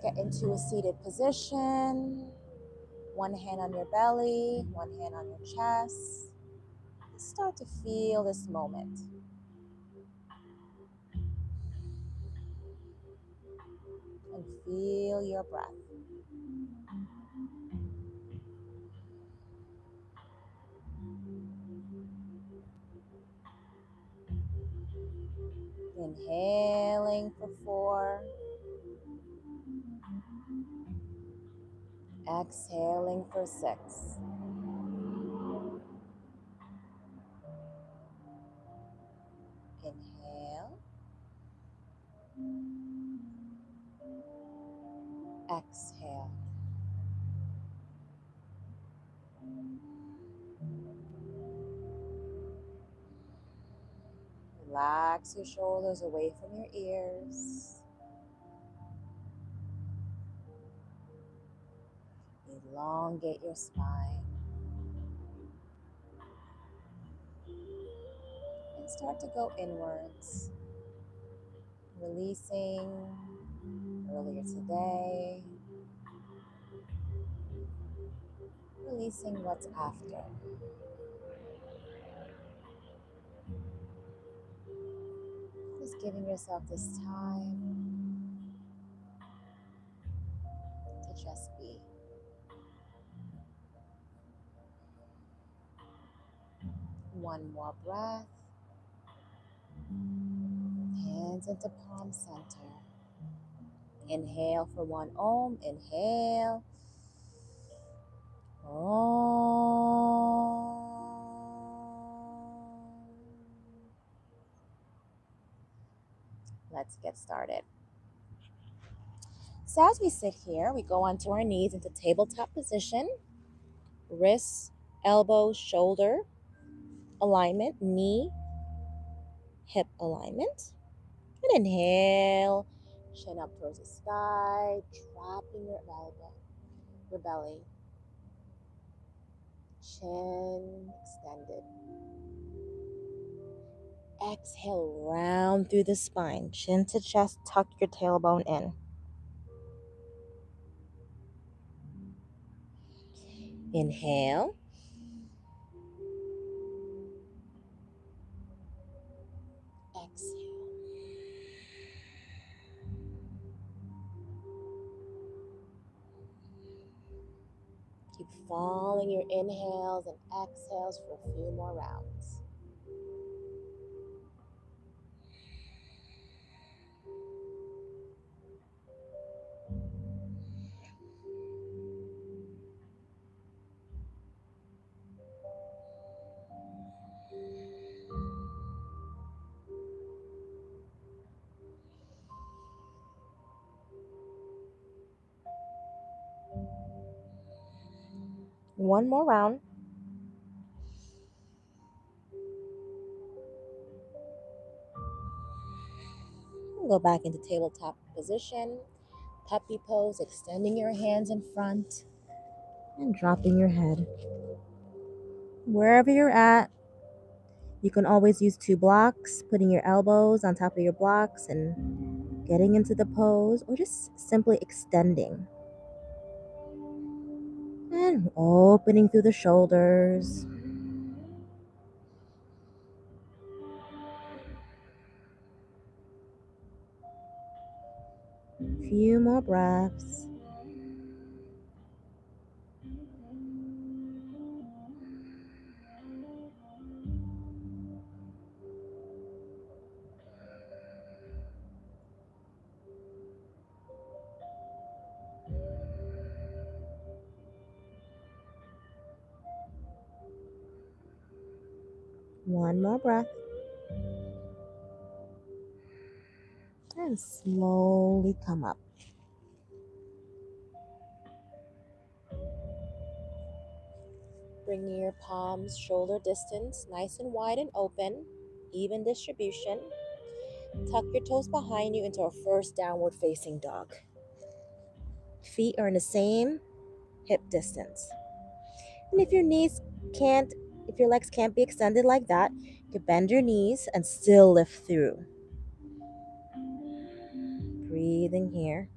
get into a seated position. One hand on your belly, one hand on your chest. Start to feel this moment. And feel your breath. Inhaling for 4. Exhaling for 6. Inhale. Exhale. Relax your shoulders away from your ears. Elongate your spine. And start to go inwards. Releasing earlier today. Releasing what's after. Just giving yourself this time to just be. One more breath. Hands into palm center. Inhale for 1 Om. Inhale. Om. Let's get started. So as we sit here, we go onto our knees into tabletop position. Wrists, elbows, shoulder alignment, knee, hip alignment. And inhale, chin up towards the sky, dropping your elbow, your belly. Chin extended. Exhale, round through the spine. Chin to chest, tuck your tailbone in. Inhale. Exhale. Keep following your inhales and exhales for a few more rounds. One more round. Go back into tabletop position. Puppy pose, extending your hands in front and dropping your head. Wherever you're at, you can always use 2 blocks, putting your elbows on top of your blocks and getting into the pose, or just simply extending. And opening through the shoulders. Few more breaths. One more breath. And slowly come up. Bring your palms shoulder distance, nice and wide and open, even distribution. Tuck your toes behind you into a first downward facing dog. Feet are in the same hip distance. And if your legs can't be extended like that, you can bend your knees and still lift through. Breathing here.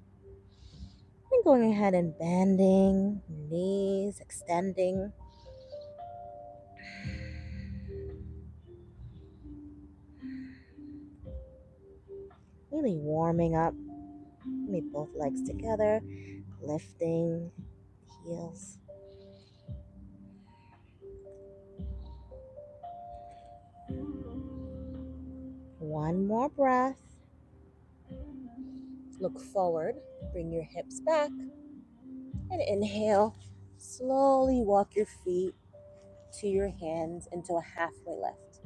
going ahead and bending your knees, extending. Really warming up. Maybe both legs together, lifting the heels. One more breath. Look forward, bring your hips back, and inhale. Slowly walk your feet to your hands into a halfway lift.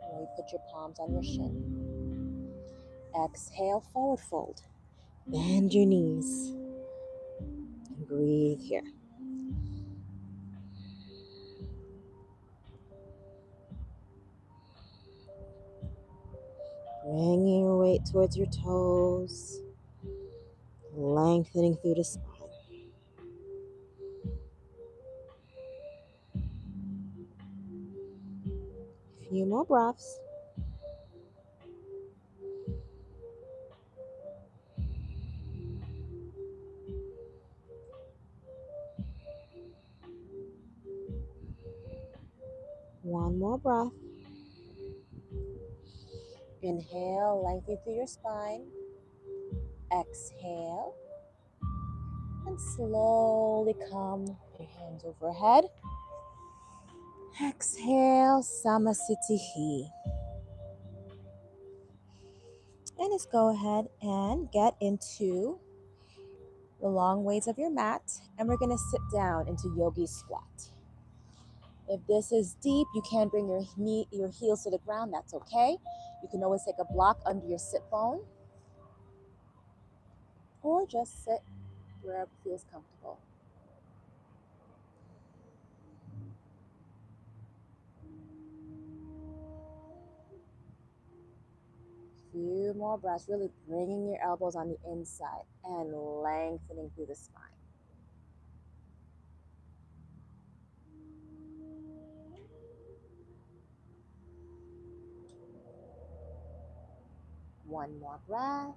Now you put your palms on your shin. Exhale, forward fold. Bend your knees and breathe here. Bringing your weight towards your toes, lengthening through the spine. A few more breaths. One more breath. Inhale, lengthen through your spine. Exhale. And slowly come your hands overhead. Exhale, Samasthiti. And let's go ahead and get into the long ways of your mat. And we're going to sit down into Yogi squat. If this is deep, you can bring your heels to the ground. That's okay. You can always take a block under your sit bone. Or just sit wherever feels comfortable. Few more breaths, really bringing your elbows on the inside and lengthening through the spine. One more breath.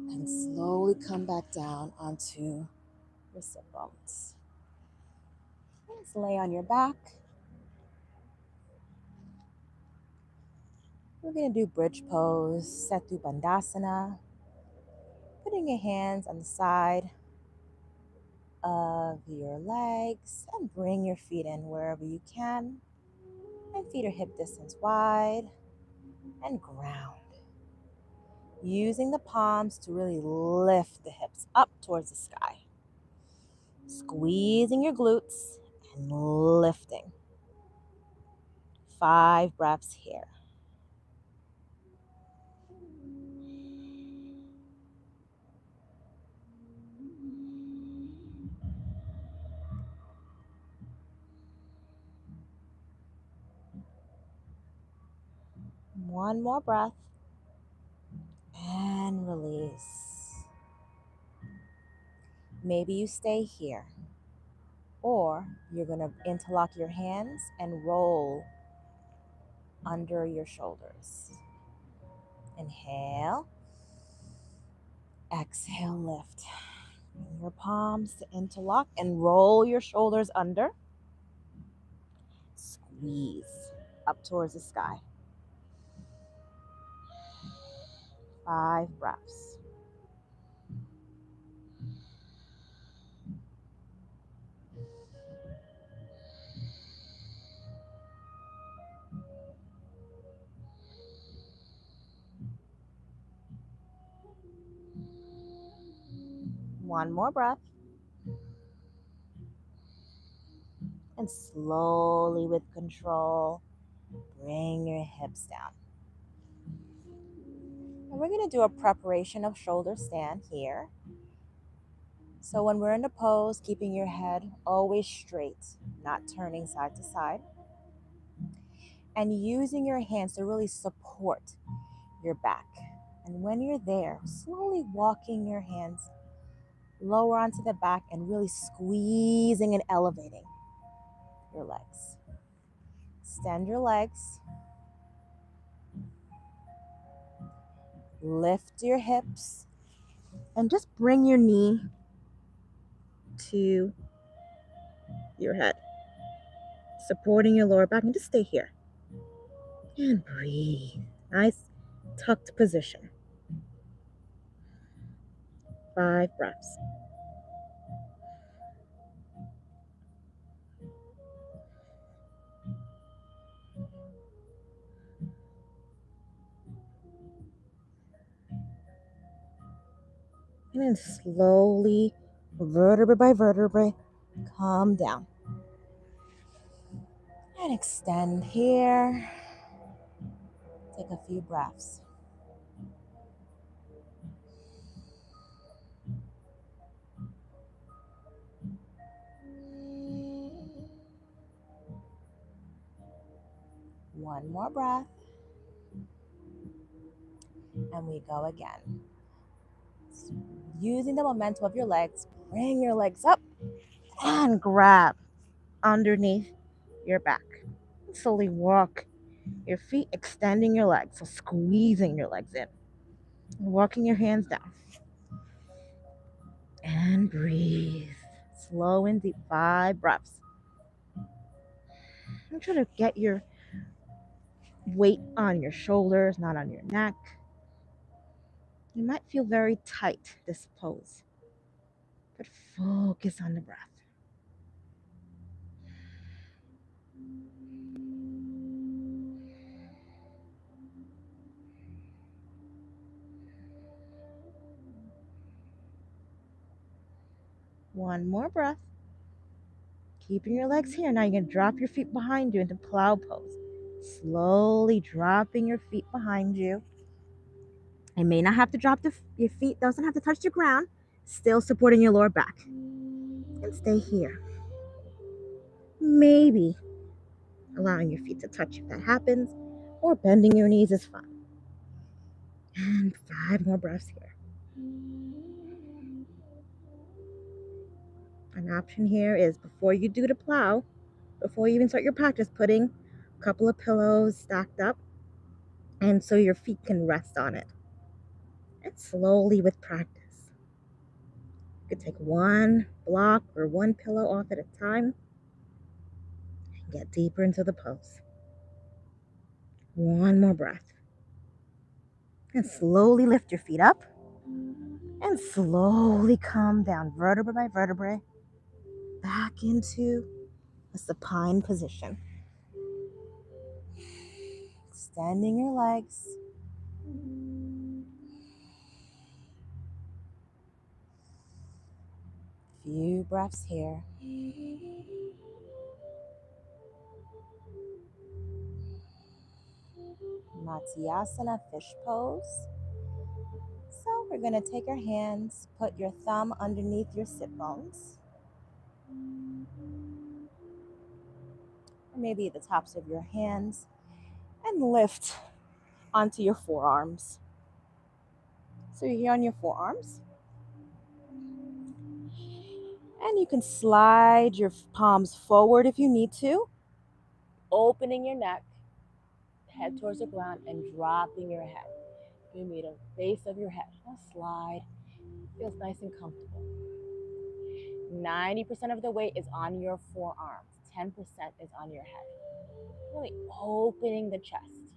And slowly come back down onto your sit bones. Just lay on your back. We're going to do bridge pose, Setu Bandhasana. Putting your hands on the side of your legs and bring your feet in wherever you can. And feet are hip distance wide and ground. Using the palms to really lift the hips up towards the sky. Squeezing your glutes and lifting. 5 breaths here. One more breath. And release. Maybe you stay here. Or you're going to interlock your hands and roll under your shoulders. Inhale. Exhale, lift. Bring your palms to interlock and roll your shoulders under. Squeeze up towards the sky. 5 breaths. One more breath. And slowly, with control, bring your hips down. And we're going to do a preparation of shoulder stand here. So when we're in the pose, keeping your head always straight, not turning side to side. And using your hands to really support your back. And when you're there, slowly walking your hands lower onto the back and really squeezing and elevating your legs. Extend your legs. Lift your hips. And just bring your knee to your head, supporting your lower back, and just stay here. And breathe. Nice tucked position. 5 breaths. And then slowly, vertebrae by vertebrae, calm down. And extend here. Take a few breaths. One more breath. And we go again. Using the momentum of your legs, bring your legs up and grab underneath your back. Slowly walk your feet, extending your legs, so squeezing your legs in. Walking your hands down. And breathe. Slow and deep. 5 breaths. I'm trying to get your weight on your shoulders, not on your neck. You might feel very tight this pose, but focus on the breath. One more breath. Keeping your legs here. Now you're going to drop your feet behind you into plow pose. Slowly dropping your feet behind you. You may not have to drop your feet, doesn't have to touch the ground. Still supporting your lower back. And stay here. Maybe allowing your feet to touch if that happens, or bending your knees is fine. And 5 more breaths here. An option here is before you do the plow, before you even start your practice, putting a couple of pillows stacked up, and so your feet can rest on it. And slowly with practice, you could take one block or one pillow off at a time and get deeper into the pose. One more breath. And slowly lift your feet up and slowly come down vertebrae by vertebrae back into a supine position. Extending your legs. Few breaths here. Matsyasana, fish pose. So we're going to take our hands, put your thumb underneath your sit bones, or maybe the tops of your hands, and lift onto your forearms. So you're here on your forearms. And you can slide your palms forward if you need to, opening your neck, head towards the ground, and dropping your head. Give me the base of your head. Just slide. Feels nice and comfortable. 90% of the weight is on your forearms. 10% is on your head. Really opening the chest.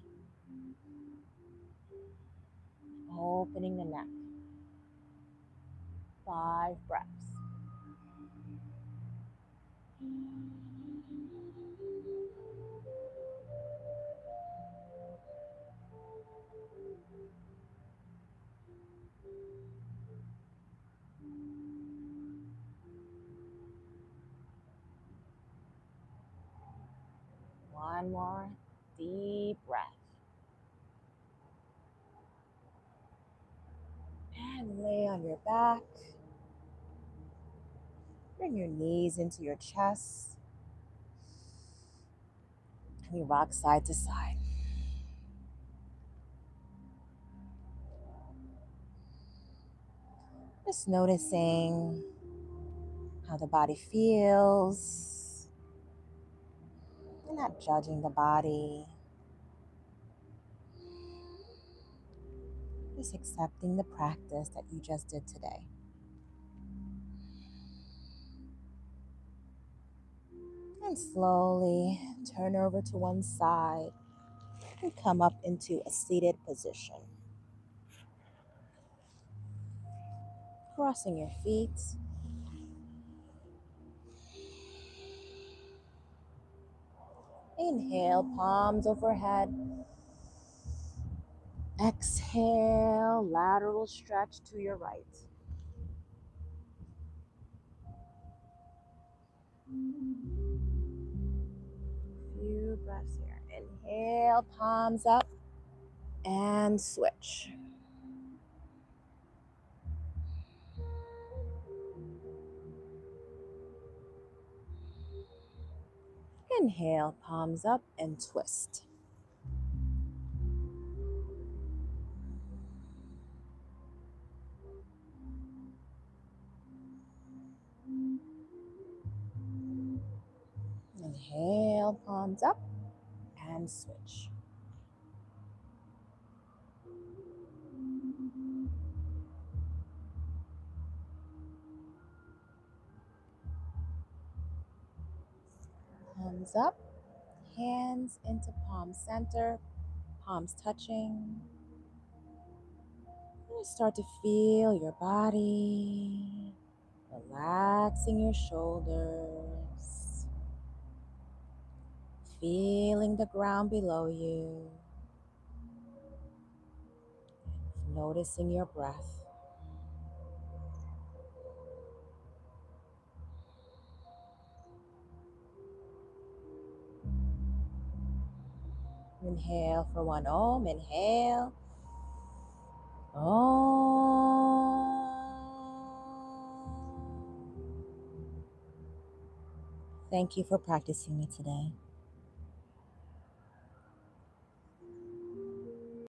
Opening the neck. 5 breaths. One more deep breath. And lay on your back. Bring your knees into your chest. And you rock side to side. Just noticing how the body feels. You're not judging the body. Just accepting the practice that you just did today. And slowly turn over to one side and come up into a seated position. Crossing your feet. Inhale, palms overhead. Exhale, lateral stretch to your right. Few breaths here. Inhale, palms up and switch. Inhale, palms up and twist. Inhale, palms up and switch. Palms up, hands into palm center, palms touching. You start to feel your body, relaxing your shoulders, feeling the ground below you, noticing your breath. Inhale for one Om. Inhale. Om. Thank you for practicing me today.